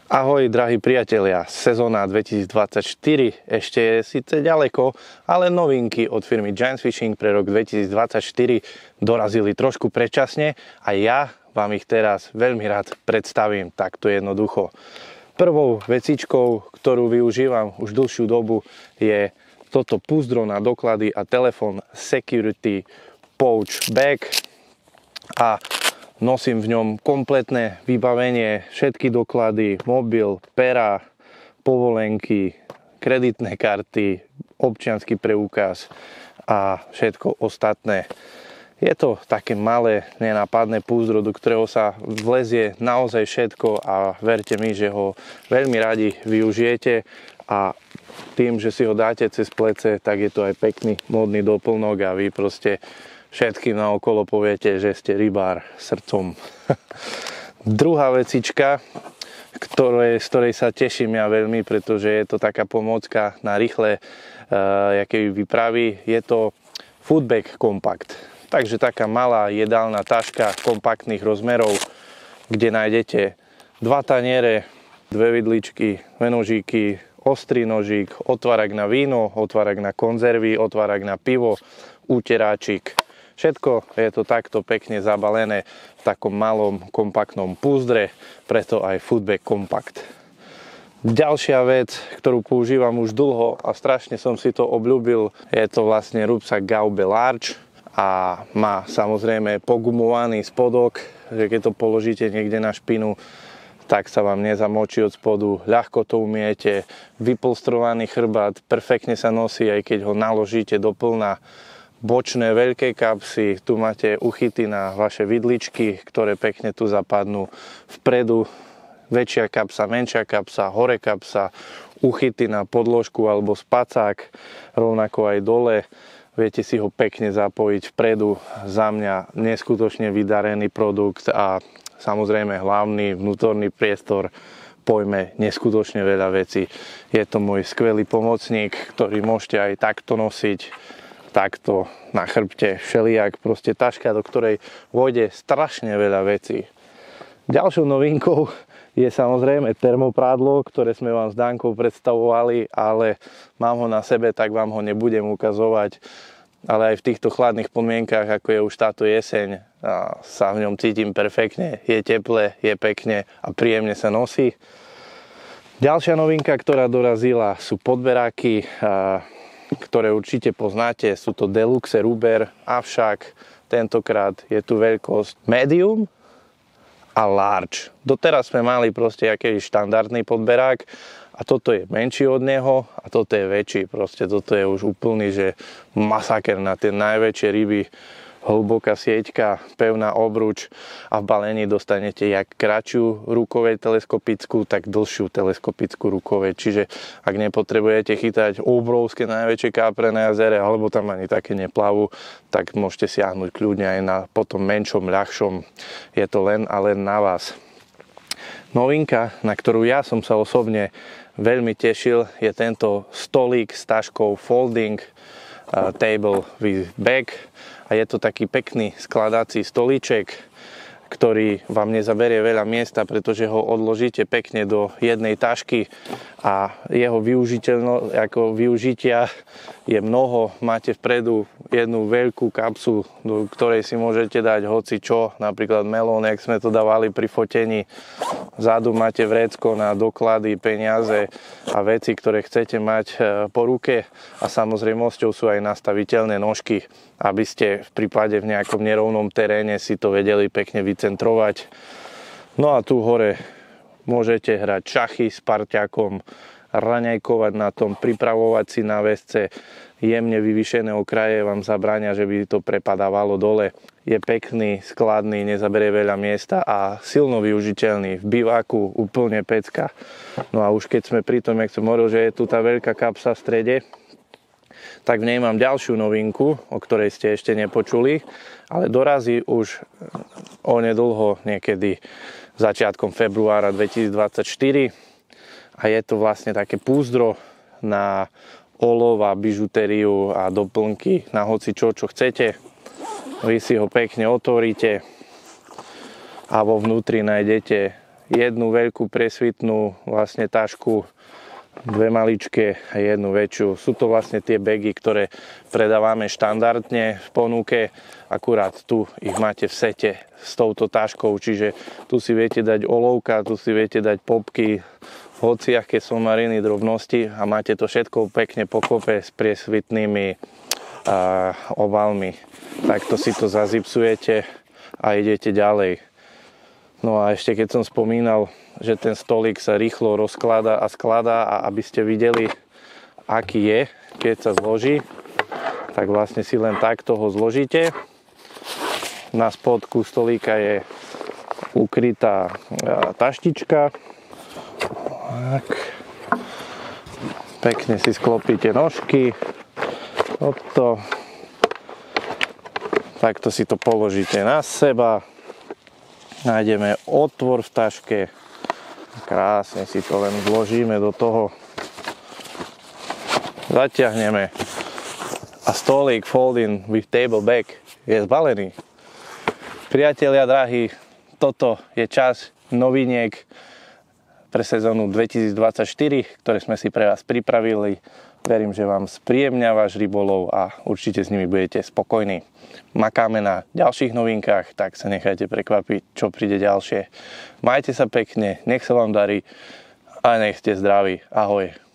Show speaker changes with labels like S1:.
S1: Ahoj, drahí priatelia, sezóna 2024 ešte je síce ďaleko, ale novinky od firmy Giants Fishing pre rok 2024 dorazili trošku predčasne a ja vám ich teraz veľmi rád predstavím takto jednoducho. Prvou vecičkou, ktorú využívam už dlhšiu dobu, je toto púzdro na doklady a telefón Security Pouch Bag a nosím v ňom kompletné vybavenie, všetky doklady, mobil, pera, povolenky, kreditné karty, občiansky preukaz a všetko ostatné. Je to také malé, nenápadné púzdro, do ktorého sa vlezie naozaj všetko a verte mi, že ho veľmi radi využijete a tým, že si ho dáte cez plece, tak je to aj pekný módny doplnok a vy proste všetkým naokolo poviete, že ste rybár srdcom. Druhá vecička, z ktorej sa teším ja veľmi, pretože je to taká pomôcka na rýchle výpravy, je to Foodbag Compact. Takže taká malá jedálna taška kompaktných rozmerov, kde nájdete 2 taniere, 2 vidličky, 2 nožíky, ostrý nožík, otvárak na víno, otvárak na konzervy, otvárak na pivo, úteráčik. Všetko je to takto pekne zabalené v takom malom kompaktnom púzdre, preto aj Foodbag Compact. Ďalšia vec, ktorú používam už dlho a strašne som si to obľúbil, je to vlastne rúbsak Gaube Large a má samozrejme pogumovaný spodok, že keď to položíte niekde na špinu, tak sa vám nezamočí od spodu, ľahko to umiete, vypolstrovaný chrbát, perfektne sa nosí, aj keď ho naložíte do plna. Bočné veľké kapsy, tu máte uchyty na vaše vidličky, ktoré pekne tu zapadnú. Vpredu väčšia kapsa, menšia kapsa, hore kapsa, uchyty na podložku alebo spacák, rovnako aj dole. Viete si ho pekne zapojiť vpredu. Za mňa neskutočne vydarený produkt a samozrejme hlavný vnútorný priestor pojme neskutočne veľa vecí. Je to môj skvelý pomocník, ktorý môžete aj takto nosiť, takto na chrbte, všelijak, proste taška, do ktorej vôjde strašne veľa vecí. Ďalšou novinkou je samozrejme termoprádlo, ktoré sme vám s Dankou predstavovali, ale mám ho na sebe, tak vám ho nebudem ukazovať. Ale aj v týchto chladných podmienkach, ako je už táto jeseň, sa v ňom cítim perfektne. Je teple, je pekne a príjemne sa nosí. Ďalšia novinka, ktorá dorazila, sú podberáky, ktoré určite poznáte, sú to Deluxe Ruber, avšak tentokrát je tu veľkosť medium a large. Doteraz sme mali proste aký štandardný podberák a toto je menší od neho a toto je väčší. Proste toto je už úplný, že masaker na tie najväčšie ryby. Hlboká sieťka, pevná obruč a v balení dostanete jak kratšiu rukoveď teleskopickú, tak dlhšiu teleskopickú rukoveď. Čiže ak nepotrebujete chytať obrovské najväčšie kápre na jazere, alebo tam ani také neplavú, tak môžete siahnuť kľudne aj na potom menšom, ľahšom. Je to len a len na vás. Novinka, na ktorú ja som sa osobne veľmi tešil, je tento stolík s taškou Folding Table with Bag. A je to taký pekný skladací stolíček, ktorý vám nezaberie veľa miesta, pretože ho odložíte pekne do jednej tašky a jeho využitia je mnoho. Máte vpredu jednu veľkú kapsu, do ktorej si môžete dať hoci čo, napríklad melón, jak sme to dávali pri fotení. Vzadu máte vrecko na doklady, peniaze a veci, ktoré chcete mať po ruke a samozrejmosťou sú aj nastaviteľné nožky, aby ste v prípade v nejakom nerovnom teréne si to vedeli pekne vycentrovať. No a tu hore môžete hrať šachy s parťakom, raňajkovať na tom, pripravovať si na vesce. Jemne vyvýšené okraje vám zabránia, že by to prepadávalo dole. Je pekný, skladný, nezaberie veľa miesta a silno využiteľný. V biváku úplne pecka. No a už keď sme pri tom, jak som hovoril, že je tu tá veľká kapsa v strede, tak v nej mám ďalšiu novinku, o ktorej ste ešte nepočuli, ale dorazí už onedlho, niekedy začiatkom februára 2024 a je to vlastne také púzdro na olov a bižutériu a doplnky na hoci čo chcete. Vy si ho pekne otvoríte a vo vnútri nájdete jednu veľkú presvitnú vlastne tašku, dve maličké a jednu väčšiu. Sú to vlastne tie bagy, ktoré predávame štandardne v ponuke, akurát tu ich máte v sete s touto taškou, čiže tu si viete dať olovka, tu si viete dať popky, hociaké somariny, drobnosti a máte to všetko pekne pokope s priesvitnými obalmi. Takto si to zazipsujete a idete ďalej. No a ešte keď som spomínal, že ten stolík sa rýchlo rozkladá a skladá, a aby ste videli, aký je, keď sa zloží, tak vlastne si len takto ho zložíte. Na spodku stolíka je ukrytá taštička. Tak. Pekne si sklopíte nožky. Takto si to položíte na seba. Nájdeme otvor v taške. Krásne si to len vložíme do toho. Zatiahneme. A stolík folding with table bag je zbalený. Priatelia drahí, toto je čas noviniek pre sezónu 2024, ktoré sme si pre vás pripravili. Verím, že vám spríjemňa váš rybolov a určite s nimi budete spokojní. Makáme na ďalších novinkách, tak sa nechajte prekvapiť, čo príde ďalšie. Majte sa pekne, nech sa vám darí a nech ste zdraví. Ahoj.